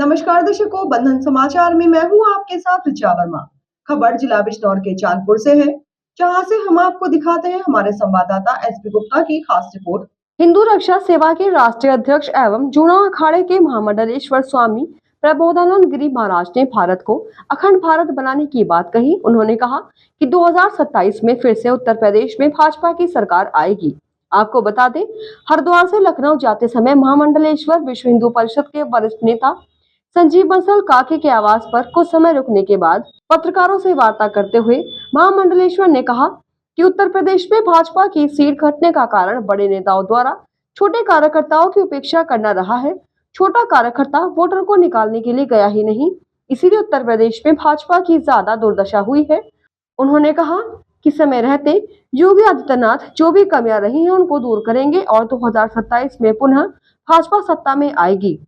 नमस्कार दर्शकों, बंधन समाचार में मैं हूं आपके साथ ऋचा वर्मा। खबर जिला बिजनौर के चांदपुर से है, जहां से हम आपको दिखाते हैं हमारे संवाददाता एसपी गुप्ता की खास रिपोर्ट। हिंदू रक्षा सेवा के राष्ट्रीय अध्यक्ष एवं जूना अखाड़े के महामंडलेश्वर स्वामी प्रबोधानंद गिरी महाराज ने भारत को अखंड भारत बनाने की बात कही। उन्होंने कहा कि 2027 में फिर से उत्तर प्रदेश में भाजपा की सरकार आएगी। आपको बता दें, हरिद्वार से लखनऊ जाते समय महामंडलेश्वर विश्व हिंदू परिषद के वरिष्ठ नेता संजीव बंसल काके के आवास पर कुछ समय रुकने के बाद पत्रकारों से वार्ता करते हुए महामंडलेश्वर ने कहा कि उत्तर प्रदेश में भाजपा की सीट घटने का कारण बड़े नेताओं द्वारा छोटे कार्यकर्ताओं की उपेक्षा करना रहा है। छोटा कार्यकर्ता वोटर को निकालने के लिए गया ही नहीं, इसीलिए उत्तर प्रदेश में भाजपा की ज्यादा दुर्दशा हुई है। उन्होंने कहा कि समय रहते योगी आदित्यनाथ जो भी कमियां रही हैं उनको दूर करेंगे और 2027 में पुनः भाजपा सत्ता में आएगी।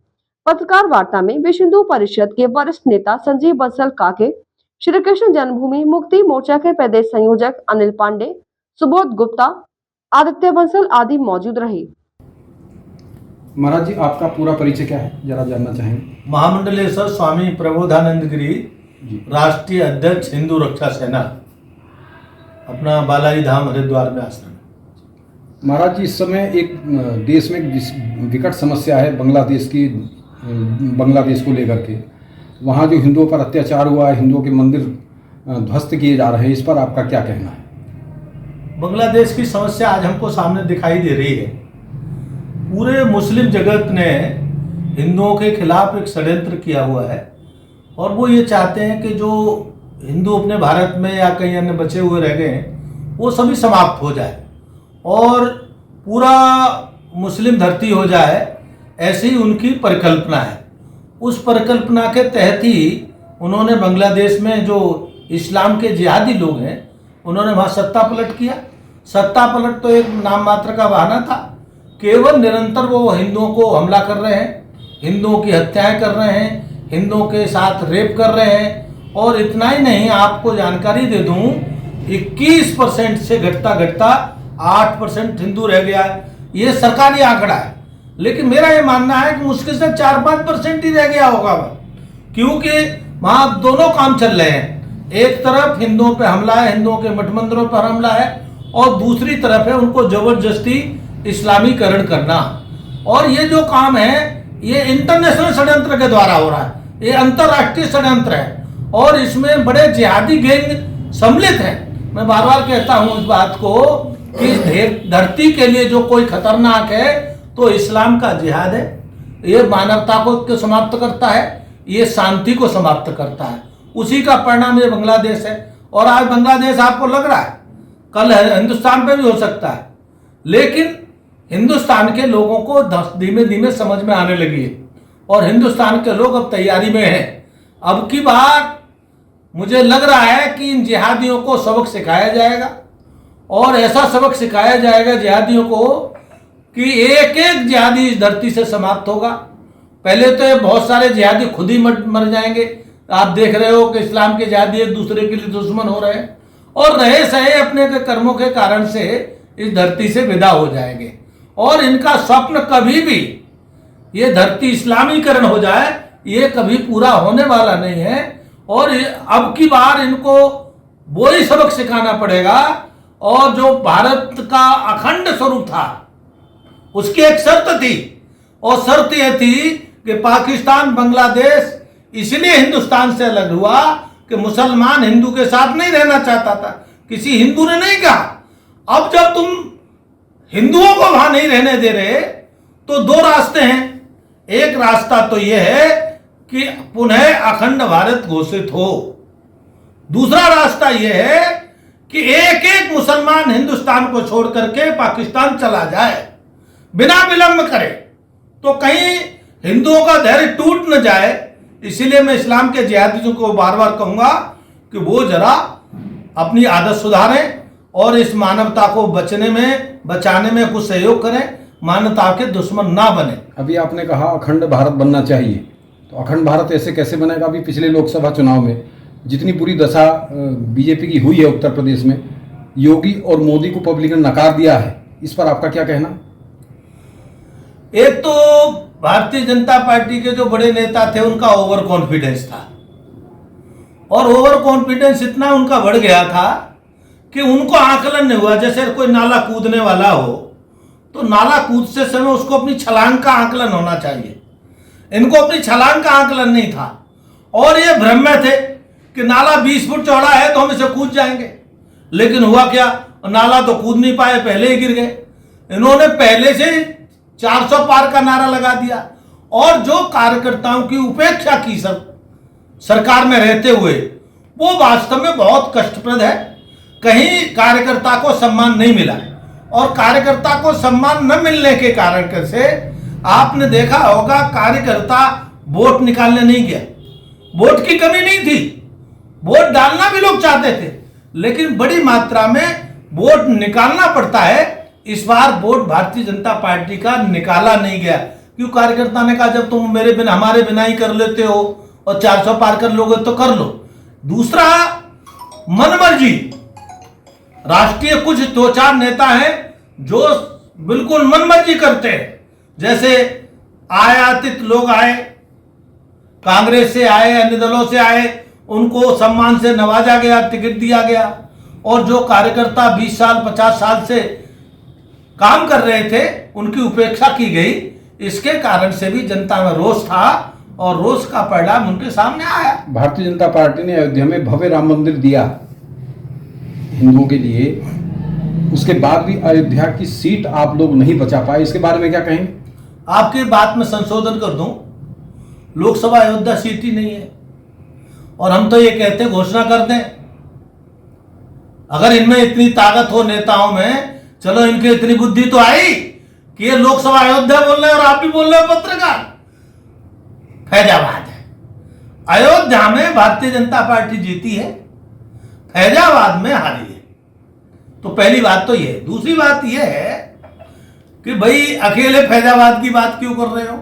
पत्रकार वार्ता में विश्व हिंदू परिषद के वरिष्ठ नेता संजीव बंसल काके, श्री कृष्ण जन्मभूमि मुक्ति मोर्चा के प्रदेश संयोजक अनिल पांडे, सुबोध गुप्ता, आदित्य बंसल आदि मौजूद रहे। महाराज जी, आपका पूरा परिचय क्या है, जरा जानना चाहेंगे। महामंडलेश्वर स्वामी प्रबोधानंद गिरी, राष्ट्रीय अध्यक्ष हिंदू रक्षा सेना, अपना बालाजी धाम हरिद्वार में आश्रम। महाराज जी, इस समय एक देश में विकट समस्या है बांग्लादेश को लेकर के। वहाँ जो हिंदुओं पर अत्याचार हुआ है, हिंदुओं के मंदिर ध्वस्त किए जा रहे हैं, इस पर आपका क्या कहना है। बांग्लादेश की समस्या आज हमको सामने दिखाई दे रही है। पूरे मुस्लिम जगत ने हिंदुओं के खिलाफ एक षड्यंत्र किया हुआ है और वो ये चाहते हैं कि जो हिंदू अपने भारत में या कहीं अन्य बचे हुए रह गए हैं वो सभी समाप्त हो जाए और पूरा मुस्लिम धरती हो जाए, ऐसी उनकी परिकल्पना है। उस परिकल्पना के तहत ही उन्होंने बांग्लादेश में जो इस्लाम के जिहादी लोग हैं उन्होंने वहाँ सत्ता पलट किया। सत्ता पलट तो एक नाम मात्र का बहाना था। केवल निरंतर वो हिंदुओं को हमला कर रहे हैं, हिंदुओं की हत्याएं कर रहे हैं, हिंदुओं के साथ रेप कर रहे हैं। और इतना ही नहीं, आपको जानकारी दे दूं, 21% से घटता घटता 8% हिंदू रह गया। ये सरकारी आंकड़ा है, लेकिन मेरा ये मानना है कि मुश्किल से 4-5% ही रह गया होगा, क्योंकि वहाँ दोनों काम चल रहे हैं। एक तरफ हिंदुओं पे हमला है, हिंदुओं के मठ मंदिरों पर हमला है, और दूसरी तरफ है उनको जबरदस्ती इस्लामीकरण करना। और ये जो काम है ये इंटरनेशनल षड्यंत्र के द्वारा हो रहा है, ये अंतरराष्ट्रीय षड्यंत्र है और इसमें बड़े जिहादी गैंग सम्मिलित हैं। मैं बार बार कहता हूं इस बात को कि धरती के लिए जो कोई खतरनाक है तो इस्लाम का जिहाद है। ये मानवता को समाप्त करता है, ये शांति को समाप्त करता है। उसी का परिणाम ये बांग्लादेश है। और आज बांग्लादेश आपको लग रहा है, कल हिंदुस्तान पे भी हो सकता है, लेकिन हिंदुस्तान के लोगों को धीमे धीमे समझ में आने लगी है और हिंदुस्तान के लोग अब तैयारी में हैं। अब की बार मुझे लग रहा है कि इन जिहादियों को सबक सिखाया जाएगा और ऐसा सबक सिखाया जाएगा जिहादियों को कि एक एक जिहादी इस धरती से समाप्त होगा। पहले तो ये बहुत सारे जिहादी खुद ही मर जाएंगे। आप देख रहे हो कि इस्लाम के जिहादी एक दूसरे के लिए दुश्मन हो रहे हैं और रहे सहे अपने के कर्मों के कारण से इस धरती से विदा हो जाएंगे। और इनका स्वप्न कभी भी ये धरती इस्लामीकरण हो जाए, ये कभी पूरा होने वाला नहीं है। और अब की बार इनको वो ही सबक सिखाना पड़ेगा। और जो भारत का अखंड स्वरूप था उसकी एक शर्त थी, और शर्त यह थी कि पाकिस्तान बांग्लादेश इसलिए हिंदुस्तान से अलग हुआ कि मुसलमान हिंदू के साथ नहीं रहना चाहता था। किसी हिंदू ने नहीं कहा। अब जब तुम हिंदुओं को वहां नहीं रहने दे रहे तो दो रास्ते हैं। एक रास्ता तो यह है कि पुनः अखंड भारत घोषित हो, दूसरा रास्ता यह है कि एक एक मुसलमान हिंदुस्तान को छोड़ करके पाकिस्तान चला जाए, बिना विलंब करे, तो कहीं हिंदुओं का धैर्य टूट न जाए। इसीलिए मैं इस्लाम के जिहादियों को बार बार कहूंगा कि वो जरा अपनी आदत सुधारें और इस मानवता को बचाने में कुछ सहयोग करें, मानवता के दुश्मन ना बने। अभी आपने कहा अखंड भारत बनना चाहिए, तो अखंड भारत ऐसे कैसे बनेगा। अभी पिछले लोकसभा चुनाव में जितनी बुरी दशा बीजेपी की हुई है उत्तर प्रदेश में, योगी और मोदी को पब्लिक ने नकार दिया है, इस पर आपका क्या कहना। एक तो भारतीय जनता पार्टी के जो बड़े नेता थे उनका ओवर कॉन्फिडेंस था, और ओवर कॉन्फिडेंस इतना उनका बढ़ गया था कि उनको आकलन नहीं हुआ। जैसे कोई नाला कूदने वाला हो तो नाला कूदते समय उसको अपनी छलांग का आकलन होना चाहिए, इनको अपनी छलांग का आकलन नहीं था, और ये भ्रम में थे कि नाला 20 फुट चौड़ा है तो हम इसे कूद जाएंगे। लेकिन हुआ क्या, नाला तो कूद नहीं पाए, पहले ही गिर गए। इन्होंने पहले से 400 पार का नारा लगा दिया, और जो कार्यकर्ताओं की उपेक्षा की सरकार में रहते हुए, वो वास्तव में बहुत कष्टप्रद है। कहीं कार्यकर्ता को सम्मान नहीं मिला, और कार्यकर्ता को सम्मान न मिलने के कारण से आपने देखा होगा कार्यकर्ता वोट निकालने नहीं गया। वोट की कमी नहीं थी, वोट डालना भी लोग चाहते थे, लेकिन बड़ी मात्रा में वोट निकालना पड़ता है। इस बार वोट भारतीय जनता पार्टी का निकाला नहीं गया, क्यों? कार्यकर्ता ने कहा जब तुम मेरे बिना हमारे बिना ही कर लेते हो और 400 पार कर लोगे तो कर लो। दूसरा, मनमर्जी। राष्ट्रीय कुछ 2-4 नेता हैं जो बिल्कुल मनमर्जी करते हैं, जैसे आयातित लोग आए, कांग्रेस से आए, अन्य दलों से आए, उनको सम्मान से नवाजा गया, टिकट दिया गया, और जो कार्यकर्ता 20 साल 50 साल से काम कर रहे थे उनकी उपेक्षा की गई। इसके कारण से भी जनता में रोष था, और रोष का परिणाम उनके सामने आया। भारतीय जनता पार्टी ने अयोध्या में भव्य राम मंदिर दिया हिंदुओं के लिए, उसके बाद भी अयोध्या की सीट आप लोग नहीं बचा पाए, इसके बारे में क्या कहेंगे? आपकी बात में संशोधन कर दूं, लोकसभा अयोध्या सीट ही नहीं है, और हम तो ये कहते हैं घोषणा कर दें। अगर इनमें इतनी ताकत हो नेताओं में, चलो इनकी इतनी बुद्धि तो आई कि ये लोकसभा अयोध्या बोल रहे हैं और आप भी बोल रहे हो पत्रकार। फैजाबाद है, अयोध्या में भारतीय जनता पार्टी जीती है, फैजाबाद में हारी है। तो पहली बात तो ये। दूसरी बात ये है कि भाई अकेले फैजाबाद की बात क्यों कर रहे हो?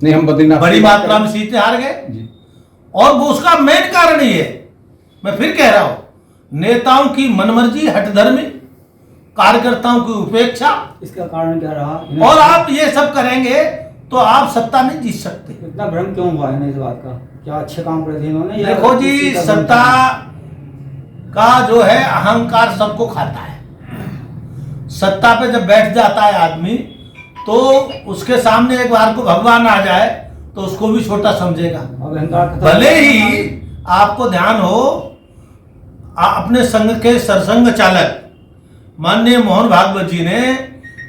नहीं, हम बद्रीनाथ बड़ी मात्रा में सीटें हार गए, और वो उसका मेन कारण ही है। मैं फिर कह रहा हूं, नेताओं की मनमर्जी, हठधर्मी, कार्यकर्ताओं की उपेक्षा, इसका कारण क्या रहा? और आप ये सब करेंगे तो आप सत्ता नहीं जीत सकते। इतना भ्रम क्यों हुआ है इस बात का? क्या अच्छे काम करे थे इन्होंने? देखो जी, सत्ता का जो है अहंकार सबको खाता है। सत्ता पे जब बैठ जाता है आदमी, तो उसके सामने एक बार को भगवान आ जाए तो उसको भी छोटा समझेगा। भले ही आपको ध्यान हो, अपने संघ के सरसंघ चालक माननीय मोहन भागवत जी ने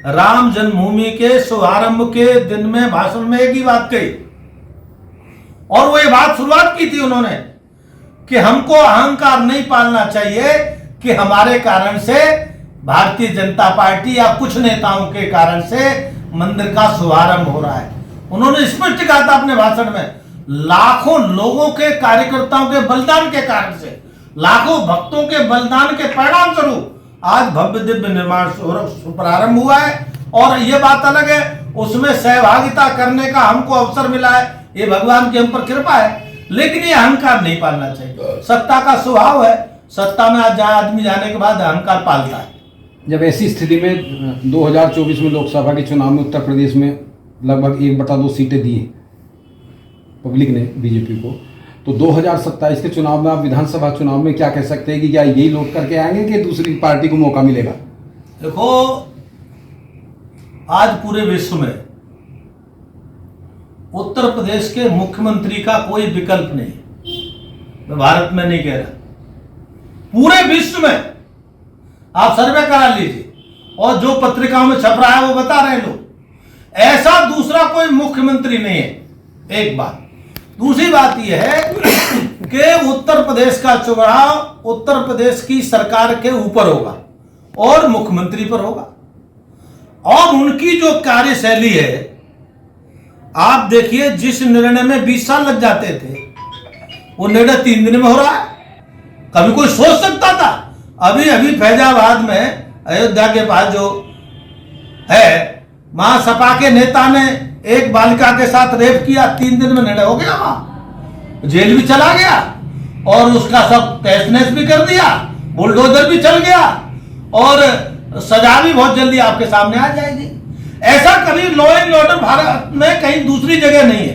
राम जन्मभूमि के शुभारंभ के दिन में भाषण में एक ही बात कही, और वो ये बात शुरुआत की थी उन्होंने कि हमको अहंकार नहीं पालना चाहिए कि हमारे कारण से भारतीय जनता पार्टी या कुछ नेताओं के कारण से मंदिर का शुभारंभ हो रहा है। उन्होंने स्पष्ट कहा था अपने भाषण में, लाखों लोगों के, कार्यकर्ताओं के बलिदान के कारण से, लाखों भक्तों के बलिदान के परिणाम स्वरूप आज भव्य दिव्य निर्माण प्रारंभ हुआ है। और ये बात अलग है, उसमें सहभागिता करने का हमको अवसर मिला है, ये भगवान की हम पर कृपा है, लेकिन ये अहंकार नहीं पालना चाहिए। सत्ता का स्वभाव है, सत्ता में आदमी जाने के बाद अहंकार पालता है। जब ऐसी स्थिति में 2024 में लोकसभा के चुनाव में उत्तर प्रदेश में लगभग 1/2 सीटें दी पब्लिक ने बीजेपी को, तो 2027 के चुनाव में आप विधानसभा चुनाव में क्या कह सकते हैं कि क्या यही लौट करके आएंगे कि दूसरी पार्टी को मौका मिलेगा? देखो, आज पूरे विश्व में उत्तर प्रदेश के मुख्यमंत्री का कोई विकल्प नहीं। मैं भारत में नहीं कह रहा, पूरे विश्व में आप सर्वे करा लीजिए, और जो पत्रिकाओं में छप रहा है वो बता रहे हैं लोग, ऐसा दूसरा कोई मुख्यमंत्री नहीं है। एक बात। दूसरी बात यह है कि उत्तर प्रदेश का चुनाव उत्तर प्रदेश की सरकार के ऊपर होगा और मुख्यमंत्री पर होगा, और उनकी जो कार्यशैली है, आप देखिए, जिस निर्णय में 20 साल लग जाते थे वो निर्णय 3 दिन में हो रहा है। कभी कोई सोच सकता था? अभी अभी फैजाबाद में अयोध्या के पास जो है, वहां सपा के नेता ने एक बालिका के साथ रेप किया, 3 दिन में निर्णय हो गया, वहां जेल भी चला गया, और उसका सब तहस नहस भी कर दिया, बुलडोजर भी चल गया, और सजा भी बहुत जल्दी आपके सामने आ जाएगी। ऐसा कभी लॉ एंड ऑर्डर भारत में कहीं दूसरी जगह नहीं है।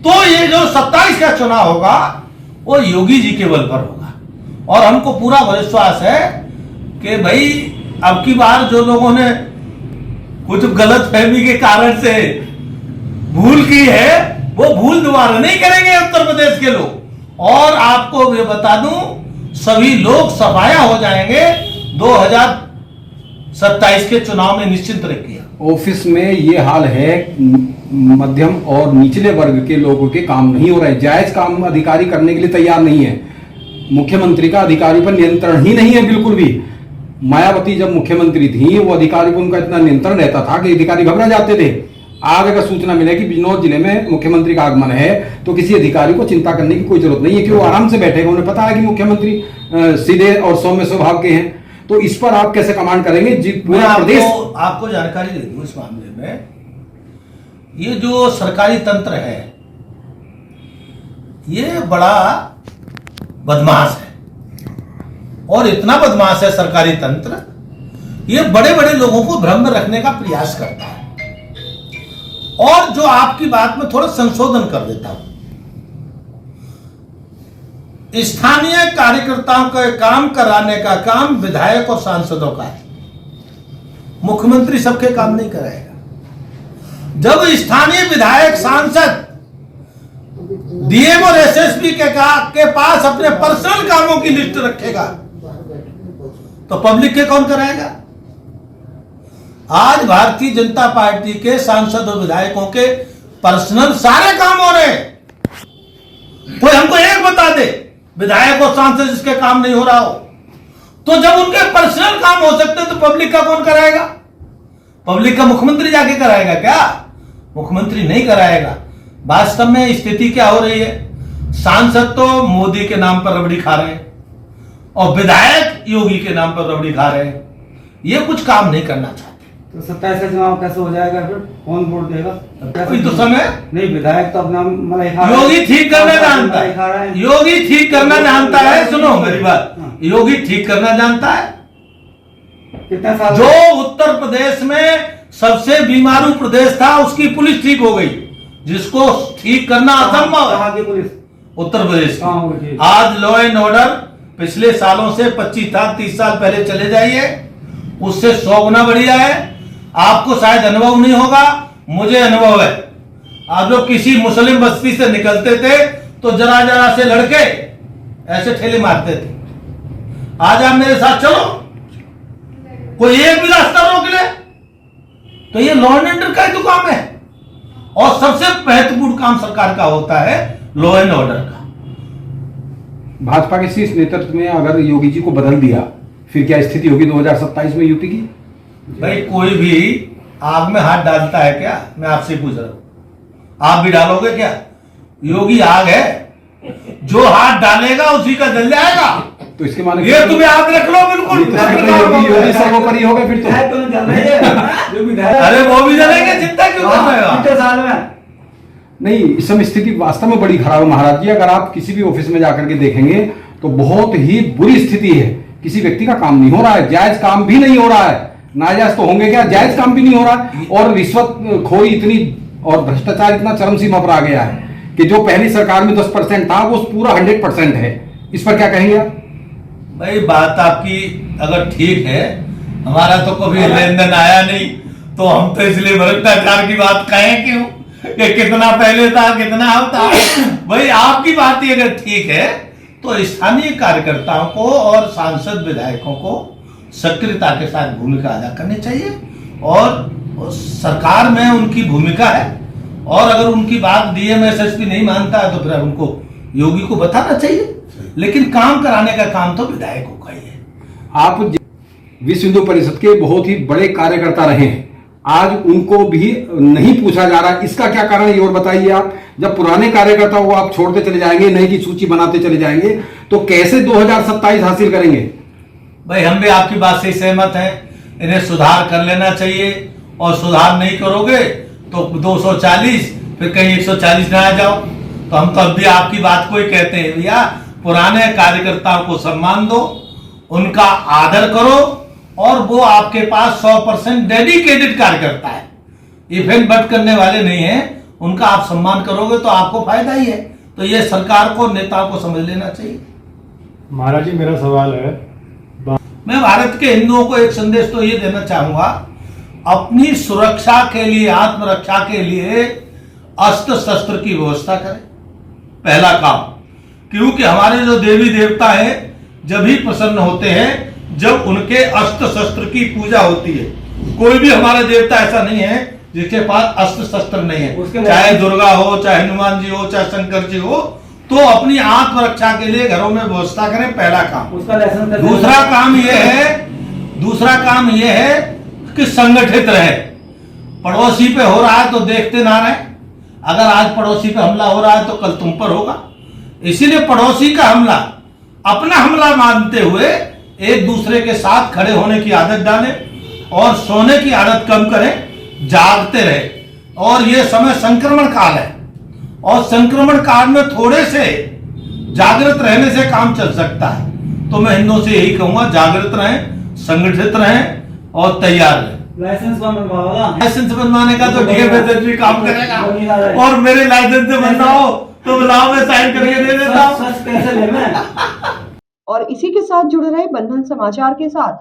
तो ये जो 27 का चुनाव होगा वो योगी जी के बल पर होगा, और हमको पूरा विश्वास है कि भाई अब की बार जो लोगों ने कुछ गलत फहमी के कारण से भूल की है वो भूल दोबारा नहीं करेंगे उत्तर प्रदेश के लोग। और आपको ये बता दूं, सभी लोग सफाया हो जाएंगे 2027 के चुनाव में, निश्चिंत रखिए। ऑफिस में ये हाल है, मध्यम और निचले वर्ग के लोगों के काम नहीं हो रहे, जायज काम अधिकारी करने के लिए तैयार नहीं है। मुख्यमंत्री का अधिकारी पर नियंत्रण ही नहीं है बिल्कुल भी। मायावती जब मुख्यमंत्री थी वो अधिकारी पर उनका इतना नियंत्रण रहता था कि अधिकारी घबरा जाते थे। आज अगर सूचना मिले कि बिजनौर जिले में मुख्यमंत्री का आगमन है तो किसी अधिकारी को चिंता करने की कोई जरूरत नहीं है कि वो आराम से बैठेगा। उन्हें पता है कि मुख्यमंत्री सीधे और सौम्य स्वभाव के हैं। तो इस पर आप कैसे कमांड करेंगे जी? पूरा प्रदेश आपको जानकारी दे दूं इस मामले में, ये जो सरकारी तंत्र है ये बड़ा बदमाश है, और इतना बदमाश है सरकारी तंत्र, ये बड़े बड़े लोगों को भ्रम में रखने का प्रयास करता है। और जो आपकी बात में थोड़ा संशोधन कर देता हूं, स्थानीय कार्यकर्ताओं का काम कराने का काम विधायक और सांसदों का है, मुख्यमंत्री सबके काम नहीं कराएगा। जब स्थानीय विधायक सांसद डीएम और एसएसपी के पास अपने पर्सनल कामों की लिस्ट रखेगा तो पब्लिक के कौन कराएगा? आज भारतीय जनता पार्टी के सांसद और विधायकों के पर्सनल सारे काम हो रहे हैं। कोई हमको एक बता दे विधायक और सांसद जिसके काम नहीं हो रहा हो, तो जब उनके पर्सनल काम हो सकते तो पब्लिक का कौन कराएगा? पब्लिक का मुख्यमंत्री जाके कराएगा क्या? मुख्यमंत्री नहीं कराएगा। वास्तव में स्थिति क्या हो रही है, सांसद तो मोदी के नाम पर रबड़ी खा रहे हैं और विधायक योगी के नाम पर रबड़ी खा रहे हैं। ये कुछ काम नहीं करना चाहते। तो 27 का चुनाव कैसे हो जाएगा फिर? कौन वोट देगा? कोई तो समय नहीं, विधायक तो अपना योगी ठीक करना जानता है, योगी ठीक करना जानता है। सुनो मेरी बात, योगी ठीक करना जानता है। कितने साल जो उत्तर प्रदेश में सबसे बीमारू प्रदेश था उसकी पुलिस ठीक हो गई, जिसको ठीक करना असंभव है। पुलिस उत्तर प्रदेश की आज लॉ एंड ऑर्डर पिछले सालों से 25-30 साल पहले चले जाइए, उससे 100 गुना बढ़िया है। आपको शायद अनुभव नहीं होगा, मुझे अनुभव है। आप लोग किसी मुस्लिम बस्ती से निकलते थे तो जरा जरा से लड़के ऐसे ठेले मारते थे। आज आप मेरे साथ चलो, कोई एक भी रास्ता रोक ले तो ये लॉ एंड ऑर्डर का ही तो काम है, और सबसे महत्वपूर्ण काम सरकार का होता है लॉ एंड ऑर्डर का। भाजपा के शीर्ष नेतृत्व में अगर योगी जी को बदल दिया फिर क्या स्थिति होगी 2027 में यूपी की? भाई कोई भी आग में हाथ डालता है क्या? मैं आपसे पूछ रहा हूं, आप भी डालोगे क्या? योगी आग है, जो हाथ डालेगा उसी का जल जाएगा। तो इसके माने ये तुम्हें याद रख लो बिल्कुल। योगी सर्वोपरि हो गए फिर तो। अरे वो भी जलेंगे, चिंता क्यों कर रहे हो? नहीं, इस समय स्थिति वास्तव में बड़ी खराब है महाराज जी। अगर आप किसी भी ऑफिस में जाकर के देखेंगे तो बहुत ही बुरी स्थिति है। किसी व्यक्ति का काम नहीं हो रहा है, जायज काम भी नहीं हो रहा है। नाजायज तो होंगे क्या, जायज काम भी नहीं हो रहा है। और रिश्वत खोरी इतनी और भ्रष्टाचार इतना चरम सीमा पर आ गया है कि जो पहली सरकार में 10% था वो पूरा 100% है। इस पर क्या कहेंगे आप? भाई बात आपकी अगर ठीक है, हमारा तो कभी लेन देन आया नहीं, तो हम तो इसलिए भ्रष्टाचार की बात कहें क्यों कि कितना पहले था कितना अब था। भाई आपकी बात ही अगर ठीक है तो स्थानीय कार्यकर्ताओं को और सांसद विधायकों को सक्रियता के साथ भूमिका अदा करनी चाहिए, और सरकार में उनकी भूमिका है। और अगर उनकी बात डीएम एसएसपी नहीं मानता है तो फिर उनको योगी को बताना चाहिए, लेकिन काम कराने का काम तो विधायकों का ही है। आप विश्व हिंदू परिषद के बहुत ही बड़े कार्यकर्ता रहे हैं, आज उनको भी नहीं पूछा जा रहा, इसका क्या कारण है ये और बताइए आप। जब पुराने कार्यकर्ताओं को आप छोड़ते चले जाएंगे, नई की सूची बनाते चले जाएंगे, तो कैसे 2027 हासिल करेंगे? भाई हम भी आपकी बात से सहमत हैं, इन्हें सुधार कर लेना चाहिए, और सुधार नहीं करोगे तो 240 फिर कहीं 140 ना आ जाओ। तो हम तब भी आपकी बात को ही कहते हैं, भैया पुराने कार्यकर्ताओं को सम्मान दो, उनका आदर करो, और वो आपके पास 100% डेडिकेटेड कार्यकर्ता है, इवेंट बट करने वाले नहीं है, उनका आप सम्मान करोगे तो आपको फायदा ही है। तो ये सरकार को, नेताओं को समझ लेना चाहिए। महाराज जी मेरा सवाल है, मैं भारत के हिंदुओं को एक संदेश तो ये देना चाहूंगा, अपनी सुरक्षा के लिए, आत्मरक्षा के लिए अस्त्र शस्त्र की व्यवस्था करें, पहला काम। क्योंकि हमारे जो देवी देवता हैं जब ही प्रसन्न होते हैं जब उनके अस्त्र शस्त्र की पूजा होती है। कोई भी हमारा देवता ऐसा नहीं है जिसके पास अस्त्र शस्त्र नहीं है, चाहे दुर्गा हो, चाहे हनुमान जी हो, चाहे शंकर जी हो। तो अपनी आत्मरक्षा के लिए घरों में व्यवस्था करें, पहला काम। उसका लाइसेंस दूसरा काम यह है कि संगठित रहे। पड़ोसी पे हो रहा है तो देखते ना रहे। अगर आज पड़ोसी पे हमला हो रहा है तो कल तुम पर होगा। इसीलिए पड़ोसी का हमला अपना हमला मानते हुए एक दूसरे के साथ खड़े होने की आदत डालें और सोने की आदत कम करें, जागते रहे। और यह समय संक्रमण काल है और संक्रमण काल में थोड़े से जागृत रहने से काम चल सकता है। तो मैं हिंदुओं से यही कहूंगा, जागृत रहें, संगठित रहें और तैयार रहें। लाइसेंस कौन बनवाएगा? लाइसेंस बनवाने का तो डीएमएसएस भी काम करेगा। और मेरे लाइसेंस से बनना हो तो बुलाओ, मैं साइन करके दे देता हूँ। सच कैसे ले मैं? और इसी के साथ जुड़े रहे बंधन समाचार के साथ।